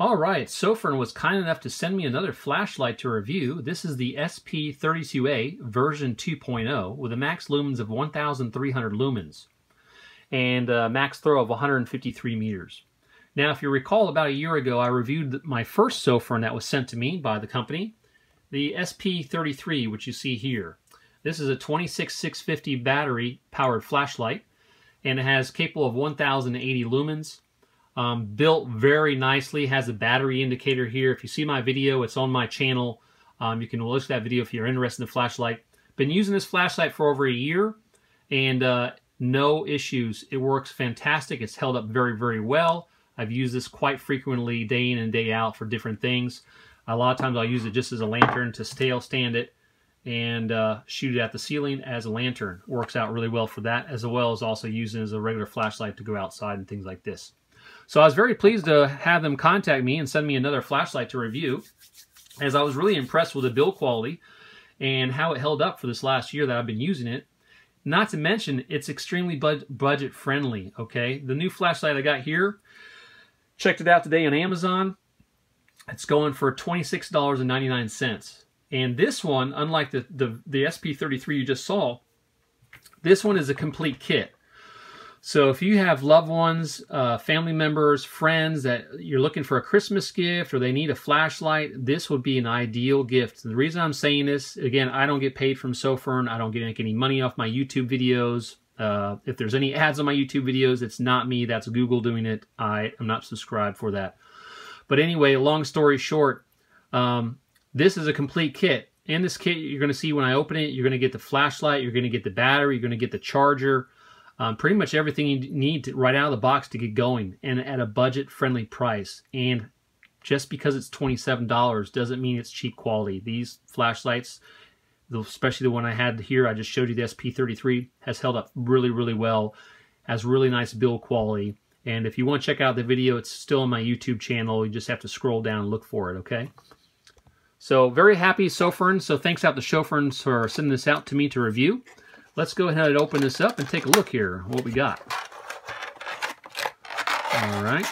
All right, Sofirn was kind enough to send me another flashlight to review. This is the SP32a version 2.0 with a max lumens of 1,300 lumens and a max throw of 153 meters. Now, if you recall, about a year ago, I reviewed my first Sofirn that was sent to me by the company, the SP33, which you see here. This is a 26650 battery-powered flashlight, and it has capable of 1,080 lumens. Built very nicely, has a battery indicator here. If you see my video, it's on my channel. You can look at that video if you're interested in the flashlight. Been using this flashlight for over a year, and no issues. It works fantastic. It's held up very, very well. I've used this quite frequently, day in and day out, for different things. A lot of times I'll use it just as a lantern to tail stand it and shoot it at the ceiling as a lantern. Works out really well for that, as well as also using it as a regular flashlight to go outside and things like this. So I was very pleased to have them contact me and send me another flashlight to review, as I was really impressed with the build quality and how it held up for this last year that I've been using it. Not to mention, it's extremely budget friendly, okay? The new flashlight I got here, checked it out today on Amazon. It's going for $26.99. And this one, unlike the SP33 you just saw, this one is a complete kit. So if you have loved ones, family members, friends that you're looking for a Christmas gift or they need a flashlight, this would be an ideal gift. The reason I'm saying this, again, I don't get paid from Sofirn. I don't make any money off my YouTube videos. If there's any ads on my YouTube videos, it's not me. That's Google doing it. I am not subscribed for that. But anyway, long story short, this is a complete kit. In this kit, you're going to see when I open it, you're going to get the flashlight, you're going to get the battery, you're going to get the charger, pretty much everything you need right out of the box to get going, and at a budget-friendly price. And just because it's $27 doesn't mean it's cheap quality. These flashlights, especially the one I had here, I just showed you, the SP33, has held up really, really well, has really nice build quality. And if you want to check out the video, it's still on my YouTube channel. You just have to scroll down and look for it, okay? So very happy, Sofirn. So thanks out to Sofirn for sending this out to me to review. Let's go ahead and open this up and take a look here, what we got. All right.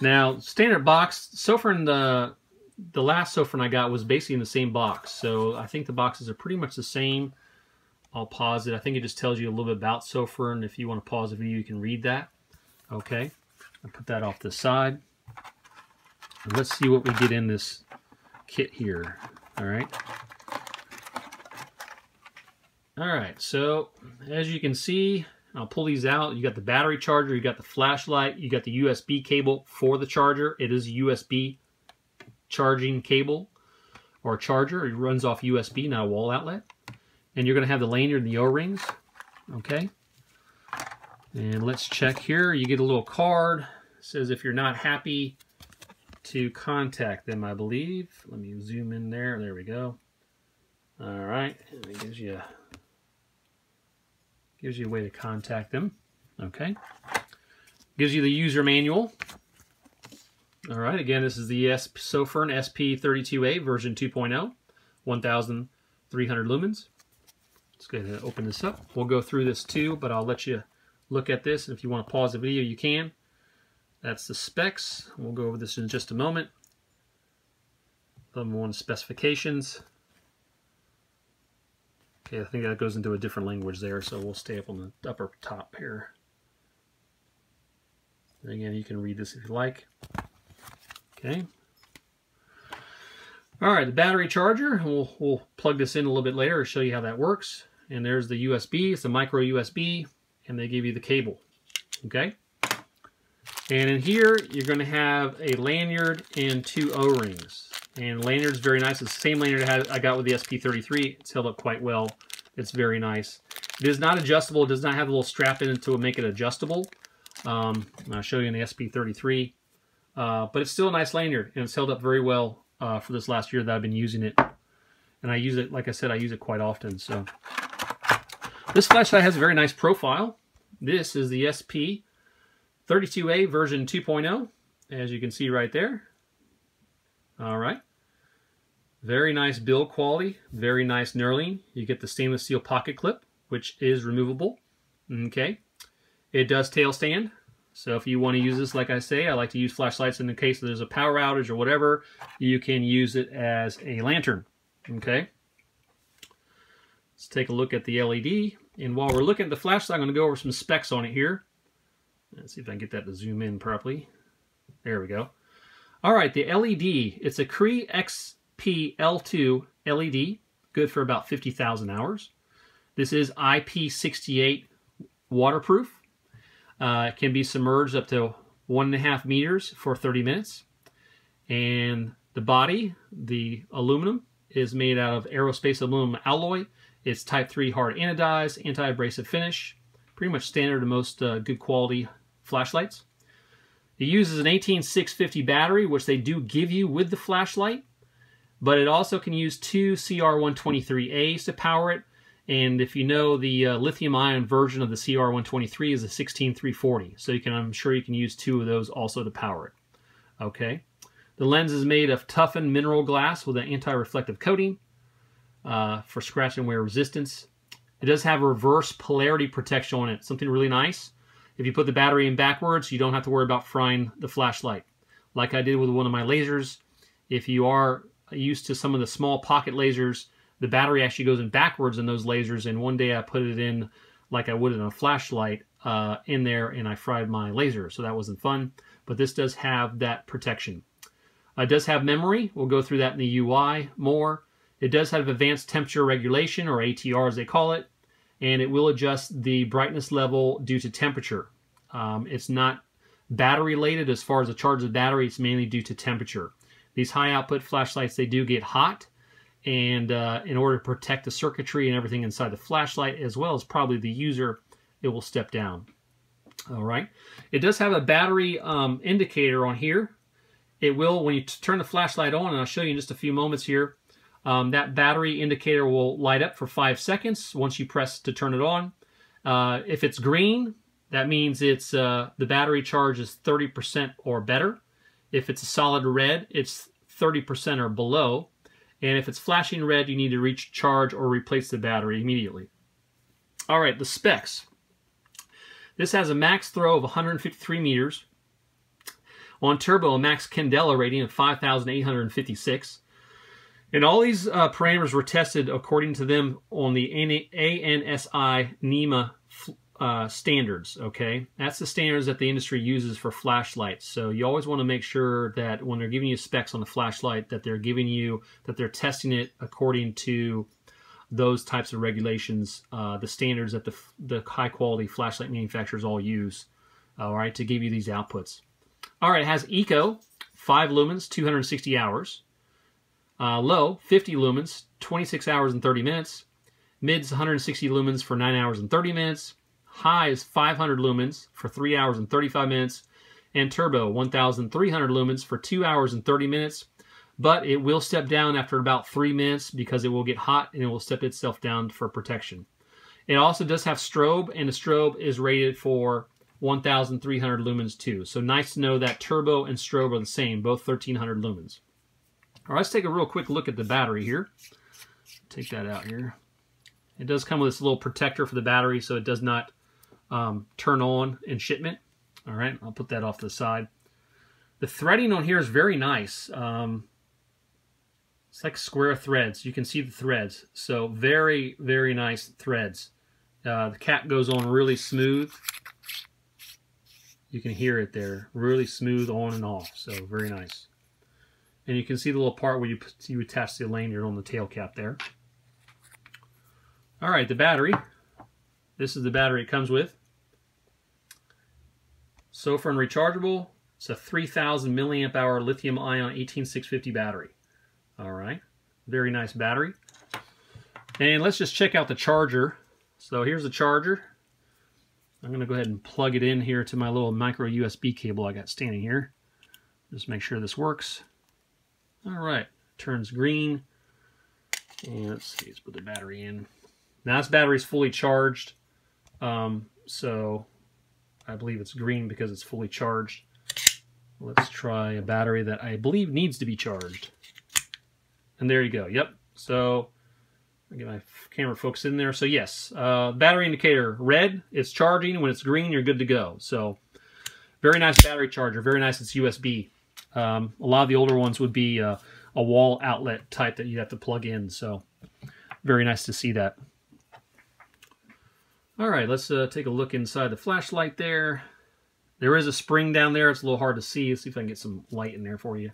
Now, standard box, Sofirn, the last Sofirn I got was basically in the same box. So I think the boxes are pretty much the same. I'll pause it. I think it just tells you a little bit about Sofirn. If you want to pause the video, you can read that. Okay. I'll put that off to the side. And let's see what we get in this kit here. All right. All right. So as you can see, I'll pull these out. You got the battery charger, you got the flashlight, you got the USB cable for the charger. It is a USB charging cable or charger. It runs off USB, not a wall outlet. And you're going to have the lanyard and the O-rings. Okay. And let's check here. You get a little card. It says if you're not happy, to contact them, I believe. Let me zoom in there. There we go. All right. And it gives you a way to contact them. Okay. Gives you the user manual. All right. Again, this is the Sofirn SP32a version 2.0, 1,300 lumens. Let's go ahead and open this up. We'll go through this too, but I'll let you look at this. And if you want to pause the video, you can. That's the specs. We'll go over this in just a moment. Level 1 specifications. Okay, I think that goes into a different language there, so we'll stay up on the upper top here. And again, you can read this if you like. Okay. All right, the battery charger. We'll plug this in a little bit later to show you how that works. And there's the USB. It's a micro USB, and they give you the cable. Okay. And in here, you're going to have a lanyard and 2 O-rings. And lanyard's very nice. It's the same lanyard I got with the SP33. It's held up quite well. It's very nice. It is not adjustable. It does not have a little strap in it to make it adjustable. I'll show you in the SP33. But it's still a nice lanyard, and it's held up very well for this last year that I've been using it. And I use it, like I said, I use it quite often. So this flashlight has a very nice profile. This is the SP32a version 2.0, as you can see right there. All right. Very nice build quality, very nice knurling. You get the stainless steel pocket clip, which is removable. Okay. It does tail stand, So if you want to use this, like I say, I like to use flashlights in the case there's a power outage or whatever. You can use it as a lantern. Okay. Let's take a look at the LED. And while we're looking at the flashlight, I'm going to go over some specs on it here. Let's see if I can get that to zoom in properly. There we go. All right, the LED. It's a Cree XP-L2 LED, good for about 50,000 hours. This is IP68 waterproof. It can be submerged up to 1.5 meters for 30 minutes. And the body, the aluminum, is made out of Aerospace aluminum alloy. It's type 3 hard anodized, anti-abrasive finish. Pretty much standard to most good quality flashlights. It uses an 18650 battery, which they do give you with the flashlight. But it also can use two CR123As to power it. And if you know, the lithium-ion version of the CR123 is a 16340. So I'm sure you can use two of those also to power it. Okay. The lens is made of toughened mineral glass with an anti-reflective coating for scratch and wear resistance. It does have reverse polarity protection on it, something really nice. If you put the battery in backwards, you don't have to worry about frying the flashlight. Like I did with one of my lasers, if you are used to some of the small pocket lasers, the battery actually goes in backwards in those lasers, and one day I put it in like I would in a flashlight in there, and I fried my laser, so that wasn't fun. But this does have that protection. It does have memory. We'll go through that in the UI more. It does have advanced temperature regulation, or ATR as they call it, and it will adjust the brightness level due to temperature. It's not battery related as far as the charge of the battery. It's mainly due to temperature. These high output flashlights, they do get hot. And in order to protect the circuitry and everything inside the flashlight, as well as probably the user, it will step down. All right. It does have a battery indicator on here. It will, when you turn the flashlight on, and I'll show you in just a few moments here, that battery indicator will light up for 5 seconds once you press to turn it on. If it's green, that means it's the battery charge is 30% or better. If it's a solid red, it's 30% or below. And if it's flashing red, you need to recharge or replace the battery immediately. All right, the specs. This has a max throw of 153 meters. On turbo, a max Candella rating of 5,856. And all these parameters were tested according to them on the ANSI NEMA standards, okay? That's the standards that the industry uses for flashlights. So you always want to make sure that when they're giving you specs on the flashlight, that they're testing it according to those types of regulations, the standards that the high quality flashlight manufacturers all use, all right, to give you these outputs. All right, it has eco, 5 lumens, 260 hours. Low, 50 lumens, 26 hours and 30 minutes. Mid's 160 lumens for 9 hours and 30 minutes. High is 500 lumens for 3 hours and 35 minutes. And turbo, 1,300 lumens for 2 hours and 30 minutes. But it will step down after about 3 minutes because it will get hot and it will step itself down for protection. It also does have strobe, and the strobe is rated for 1,300 lumens too. So nice to know that turbo and strobe are the same, both 1,300 lumens. All right, let's take a real quick look at the battery here. Take that out here. It does come with this little protector for the battery so it does not turn on in shipment. All right, I'll put that off to the side. The threading on here is very nice. It's like square threads. You can see the threads. So very, very nice threads. The cap goes on really smooth. You can hear it there. Really smooth on and off. So very nice. And you can see the little part where you attach the lanyard on the tail cap there. All right, the battery. This is the battery it comes with. Sofirn rechargeable. It's a 3,000 milliamp hour lithium ion 18650 battery. All right, very nice battery. And let's just check out the charger. So here's the charger. I'm going to go ahead and plug it in here to my little micro USB cable I got standing here. Just make sure this works. All right, turns green. And let's see, let's put the battery in. Now this battery is fully charged. So I believe it's green because it's fully charged. Let's try a battery that I believe needs to be charged. And there you go. Yep. So I'll get my camera focused in there. So yes, battery indicator red, it's charging. When it's green, you're good to go. So Very nice battery charger. Very nice. It's USB. A lot of the older ones would be a wall outlet type that you have to plug in. So very nice to see that. All right, let's take a look inside the flashlight there. There is a spring down there. It's a little hard to see. Let's see if I can get some light in there for you.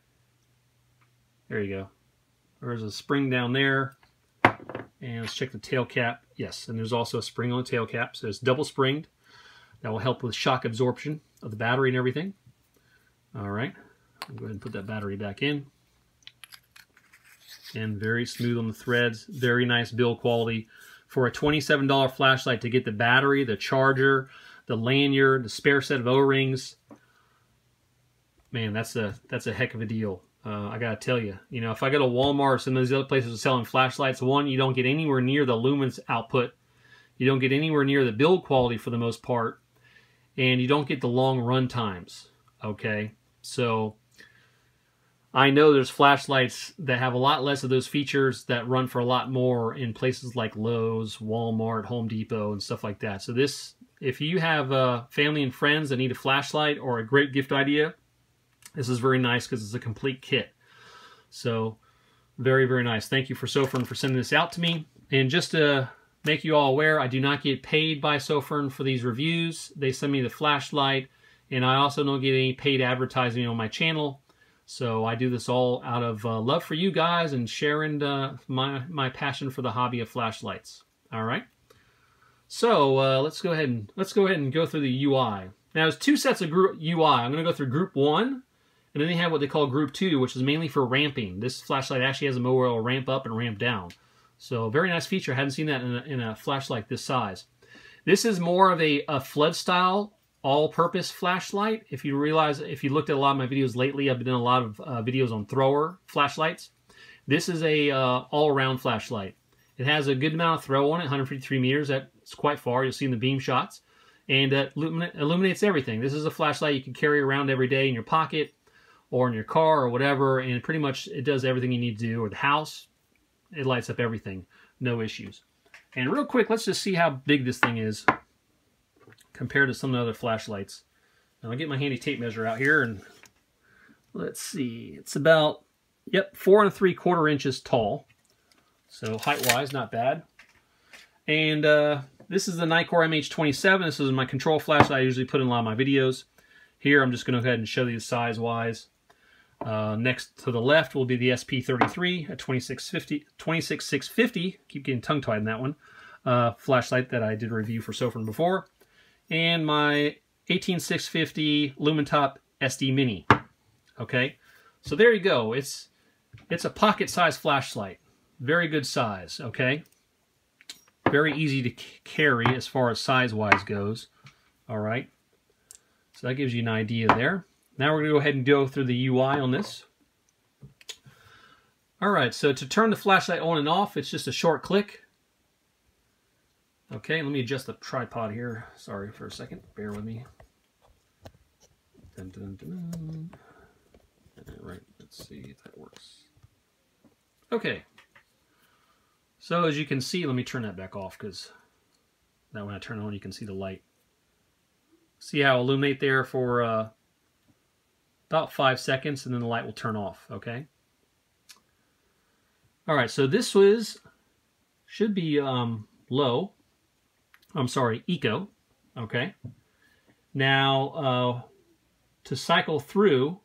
There you go. There's a spring down there. And let's check the tail cap. Yes, and there's also a spring on the tail cap. So it's double springed. That will help with shock absorption of the battery and everything. All right. I'll go ahead and put that battery back in. And very smooth on the threads. Very nice build quality. For a $27 flashlight, to get the battery, the charger, the lanyard, the spare set of O-rings, man, that's a heck of a deal. I gotta tell you, if I go to Walmart or some of these other places selling flashlights, one, you don't get anywhere near the lumens output. You don't get anywhere near the build quality for the most part, and you don't get the long run times. Okay, so I know there's flashlights that have a lot less of those features that run for a lot more in places like Lowe's, Walmart, Home Depot, and stuff like that. So this, if you have family and friends that need a flashlight or a great gift idea, this is very nice because it's a complete kit. So very, very nice. Thank you for Sofirn for sending this out to me. And just to make you all aware, I do not get paid by Sofirn for these reviews. They send me the flashlight, and I also don't get any paid advertising on my channel. So I do this all out of love for you guys and sharing my passion for the hobby of flashlights. All right. So let's go ahead and go through the UI. Now there's two sets of UI. I'm going to go through Group 1, and then they have what they call Group 2, which is mainly for ramping. This flashlight actually has a motor that will ramp up and ramp down. So very nice feature. I hadn't seen that in a flashlight this size. This is more of a flood style all-purpose flashlight. If you looked at a lot of my videos lately, I've been doing a lot of videos on thrower flashlights. This is a all-around flashlight. It has a good amount of throw on it, 153 meters. That's quite far. You'll see in the BeamShots. And it illuminates everything. This is a flashlight you can carry around every day in your pocket or in your car or whatever, and pretty much it does everything you need to do. Or the house, it lights up everything. No issues. And real quick, let's just see how big this thing is compared to some of the other flashlights. Now I'll get my handy tape measure out here, and let's see. It's about, 4 3/4 inches tall. So height-wise, not bad. And this is the Nikkor MH27. This is my control flashlight I usually put in a lot of my videos. Here, I'm just going to go ahead and show you size-wise. Next to the left will be the SP33 at 26650. Keep getting tongue-tied in that one. Flashlight that I did a review for Sofirn before. And my 18650 Lumentop SD Mini. Okay, so there you go. It's a pocket-sized flashlight. Very good size. Okay, very easy to carry as far as size-wise goes. All right, so that gives you an idea there. Now we're going to go ahead and go through the UI on this. All right, so to turn the flashlight on and off, it's just a short click. Okay, let me adjust the tripod here. Sorry for a second. Bear with me. Dun, dun, dun. All right, let's see if that works. Okay. So as you can see, let me turn that back off because that when I turn it on, you can see the light. See how it'll illuminate there for about 5 seconds, and then the light will turn off. Okay. All right, so this should be low. I'm sorry, eco. Okay. Now, to cycle through,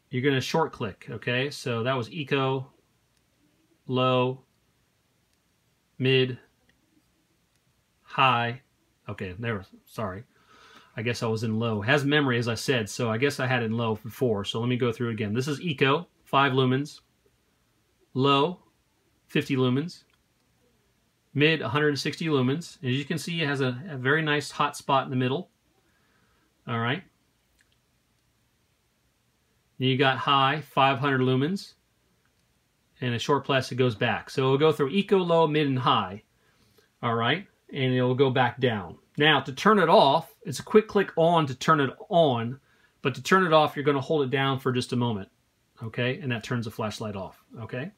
you're going to short click. Okay, so that was eco, low, mid, high. Okay, there. Sorry. I guess I was in low. It has memory, as I said, so I guess I had it in low before. So let me go through it again. This is eco, 5 lumens. Low, 50 lumens. Mid, 160 lumens. As you can see, it has a very nice hot spot in the middle. All right. Then you got high, 500 lumens. And a short plastic goes back. So it'll go through eco, low, mid, and high. All right. And it'll go back down. Now, to turn it off, it's a quick click on to turn it on. But to turn it off, you're going to hold it down for just a moment. Okay. And that turns the flashlight off. Okay.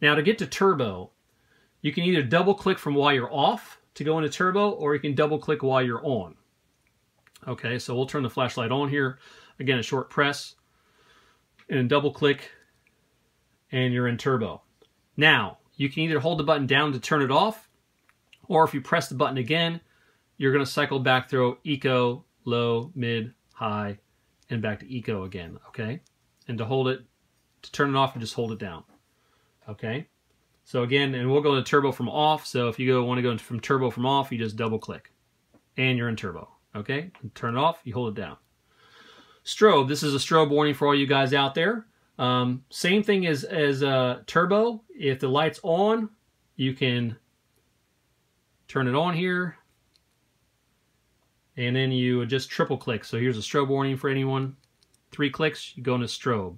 Now, to get to turbo, you can either double click from while you're off to go into turbo, or you can double click while you're on. Okay, so we'll turn the flashlight on here. Again, a short press and double click, and you're in turbo. Now, you can either hold the button down to turn it off, or if you press the button again, you're going to cycle back through eco, low, mid, high, and back to eco again, okay? And to hold it, to turn it off, you just hold it down, okay? So again, and we'll go to turbo from off, so if you want to go from turbo from off, you just double click, and you're in turbo, okay? And turn it off, you hold it down. Strobe, this is a strobe warning for all you guys out there. Same thing as turbo. If the light's on, you can turn it on here, and then you just triple click. So here's a strobe warning for anyone. 3 clicks, you go into strobe.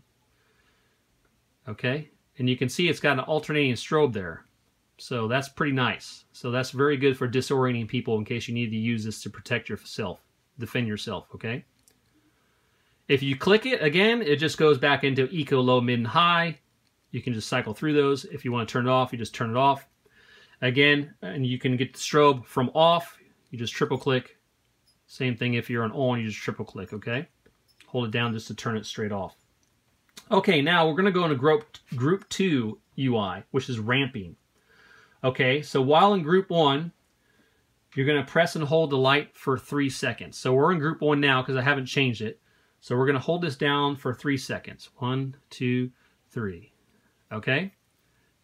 Okay, and you can see it's got an alternating strobe there. So that's pretty nice. So that's very good for disorienting people in case you need to use this to protect yourself, defend yourself, okay? If you click it again, it just goes back into eco, low, mid, and high. You can just cycle through those. If you want to turn it off, you just turn it off. Again, and you can get the strobe from off. You just triple click. Same thing if you're on, you just triple click, okay? Hold it down just to turn it straight off. Okay, now we're going to go into group 2 UI, which is ramping. Okay, so while in group 1, you're going to press and hold the light for 3 seconds. So we're in group 1 now because I haven't changed it. So we're going to hold this down for 3 seconds. 1, 2, 3. Okay?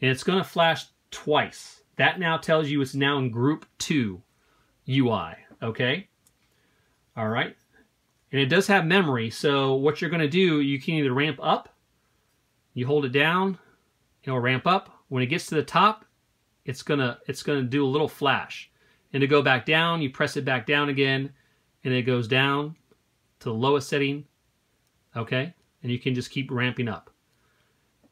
And it's going to flash twice. That now tells you it's now in group 2 UI. Okay? All right? And it does have memory. So what you're going to do, you can either ramp up, you hold it down, it'll ramp up. When it gets to the top, it's gonna do a little flash. And to go back down, you press it back down again, and it goes down to the lowest setting. Okay, and you can just keep ramping up.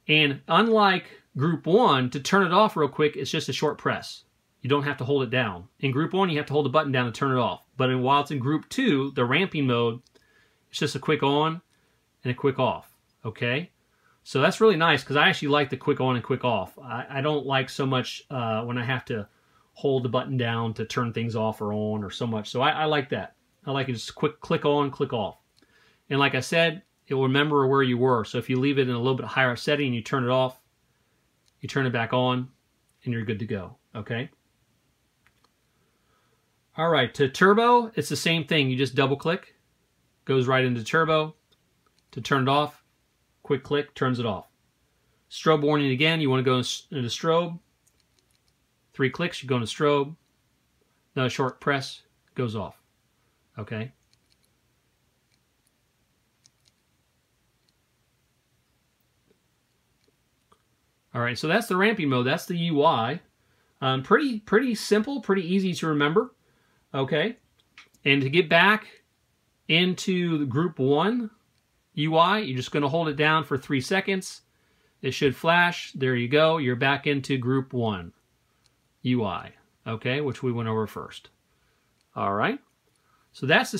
And unlike group 1, to turn it off real quick, it's just a short press. You don't have to hold it down. In group 1, you have to hold the button down to turn it off. But while it's in group 2, the ramping mode, it's just a quick on and a quick off. Okay, so that's really nice because I actually like the quick on and quick off. I don't like so much when I have to hold the button down to turn things off or on or so much. So I like that. I like it just quick click on, click off. And like I said, it will remember where you were. So if you leave it in a little bit higher setting and you turn it off, you turn it back on, and you're good to go, okay? All right, to turbo, it's the same thing. You just double click, goes right into turbo. To turn it off, quick click, turns it off. Strobe warning again, you want to go into strobe. 3 clicks, you go into strobe. Another short press, goes off, okay? All right, so that's the ramping mode. That's the UI. Pretty simple, pretty easy to remember. Okay, and to get back into the group 1 UI, you're just going to hold it down for 3 seconds. It should flash. There you go. You're back into group 1 UI. Okay, which we went over first. All right. So that's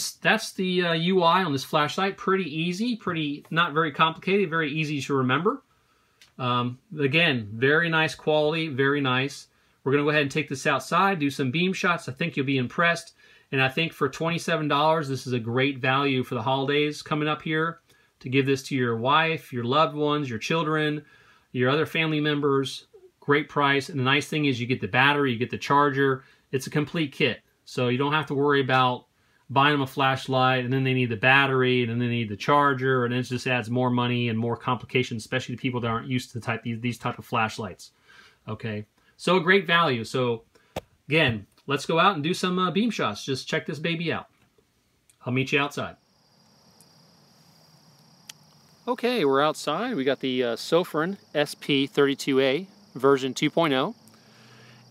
the UI on this flashlight. Pretty easy. Pretty not very complicated. Very easy to remember. Again, very nice quality, very nice. We're going to go ahead and take this outside, do some beam shots. I think you'll be impressed. And I think for $27, this is a great value for the holidays coming up here to give this to your wife, your loved ones, your children, your other family members. Great price. And the nice thing is you get the battery, you get the charger. It's a complete kit. So you don't have to worry about buying them a flashlight, and then they need the battery, and then they need the charger, and it just adds more money and more complications, especially to people that aren't used to these type of flashlights. Okay, so a great value. So again, let's go out and do some beam shots. Just check this baby out. I'll meet you outside. Okay, we're outside. We got the Sofirn SP32a version 2.0.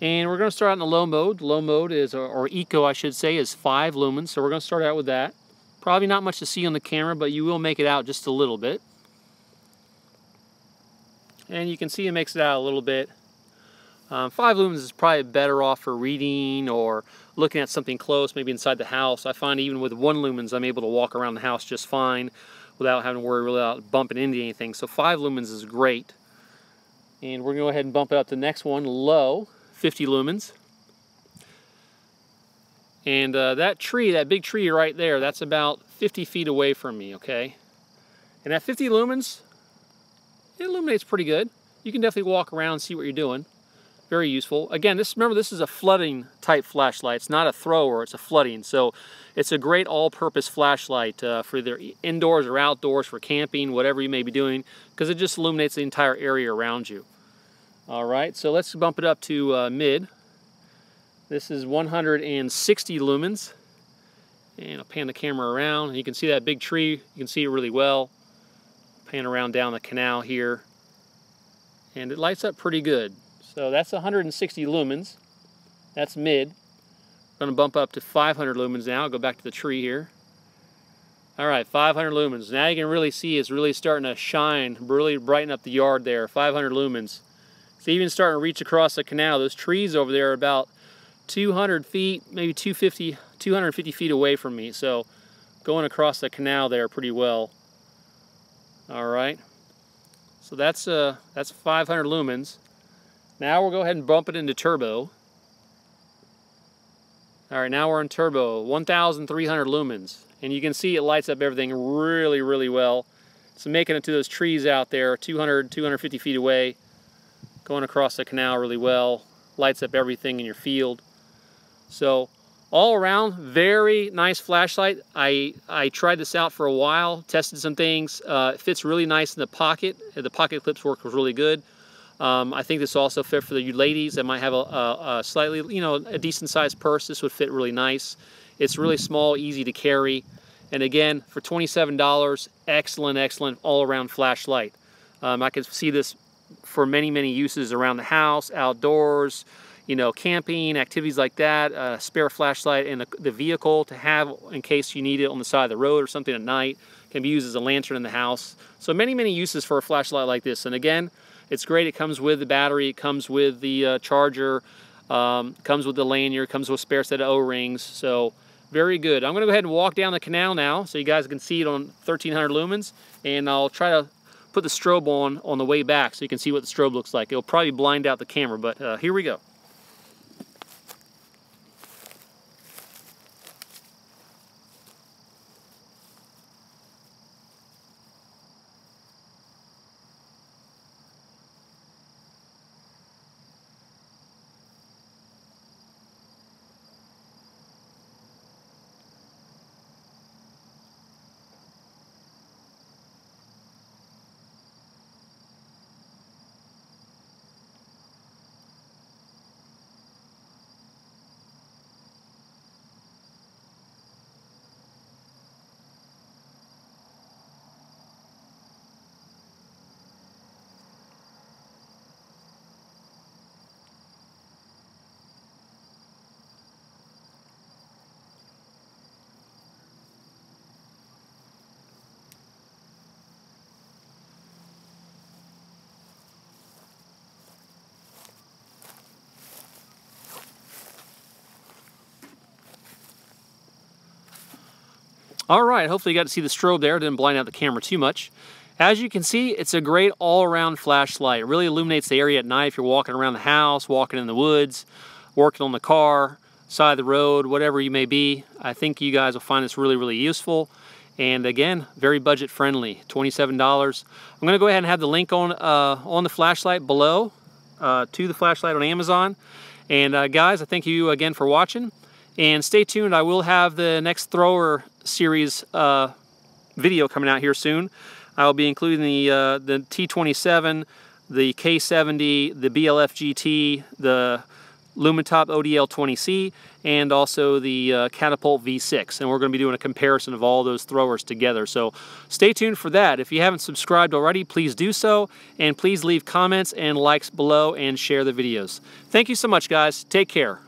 And we're going to start out in the low mode. Low mode is, or eco I should say, is 5 lumens. So we're going to start out with that. Probably not much to see on the camera, but you will make it out just a little bit. And you can see it makes it out a little bit. 5 lumens is probably better off for reading or looking at something close, maybe inside the house. I find even with 1 lumens, I'm able to walk around the house just fine without having to worry really about bumping into anything. So 5 lumens is great. And we're going to go ahead and bump it up to the next one, low. 50 lumens. And that tree, that big tree right there, that's about 50 feet away from me, okay? And at 50 lumens, it illuminates pretty good. You can definitely walk around and see what you're doing. Very useful. Again, remember, this is a flooding type flashlight. It's not a thrower, it's a flooding. So it's a great all-purpose flashlight for either indoors or outdoors, for camping, whatever you may be doing, because it just illuminates the entire area around you. All right, so let's bump it up to mid. This is 160 lumens. And I'll pan the camera around. You can see that big tree. You can see it really well. Pan around down the canal here. And it lights up pretty good. So that's 160 lumens. That's mid. I'm going to bump up to 500 lumens now. I'll go back to the tree here. All right, 500 lumens. Now you can really see it's really starting to shine, really brighten up the yard there. 500 lumens. It's even starting to reach across the canal. Those trees over there are about 200 feet, maybe 250 feet away from me. So going across the canal there pretty well. All right. So that's 500 lumens. Now we'll go ahead and bump it into turbo. All right, now we're in turbo, 1,300 lumens. And you can see it lights up everything really, really well. So making it to those trees out there, 250 feet away, going across the canal really well, lights up everything in your field. So all around, very nice flashlight. I tried this out for a while, tested some things. It fits really nice in the pocket. The pocket clips work really good. I think this also fit for you ladies that might have a slightly, a decent sized purse. This would fit really nice. It's really small, easy to carry. And again, for $27, excellent all-around flashlight. I could see this for many, many uses around the house, outdoors, camping, activities like that. A spare flashlight in the vehicle to have in case you need it on the side of the road or something at night. Can be used as a lantern in the house. So many, many uses for a flashlight like this. And again, it's great. It comes with the battery, it comes with the charger, comes with the lanyard, comes with a spare set of O-rings. So very good. I'm going to go ahead and walk down the canal now so you guys can see it on 1,300 lumens. And I'll try to put the strobe on the way back so you can see what the strobe looks like. It'll probably blind out the camera, but here we go. All right, hopefully you got to see the strobe there. Didn't blind out the camera too much. As you can see, it's a great all-around flashlight. It really illuminates the area at night if you're walking around the house, walking in the woods, working on the car, side of the road, whatever you may be. I think you guys will find this really, really useful. And again, very budget friendly, $27. I'm going to go ahead and have the link on the flashlight below to the flashlight on Amazon. And guys, I thank you again for watching. And stay tuned, I will have the next thrower series video coming out here soon. I'll be including the T27, the K70, the BLF GT, the Lumentop ODL20C, and also the Catapult V6. And we're going to be doing a comparison of all those throwers together. So stay tuned for that. If you haven't subscribed already, please do so. And please leave comments and likes below and share the videos. Thank you so much, guys. Take care.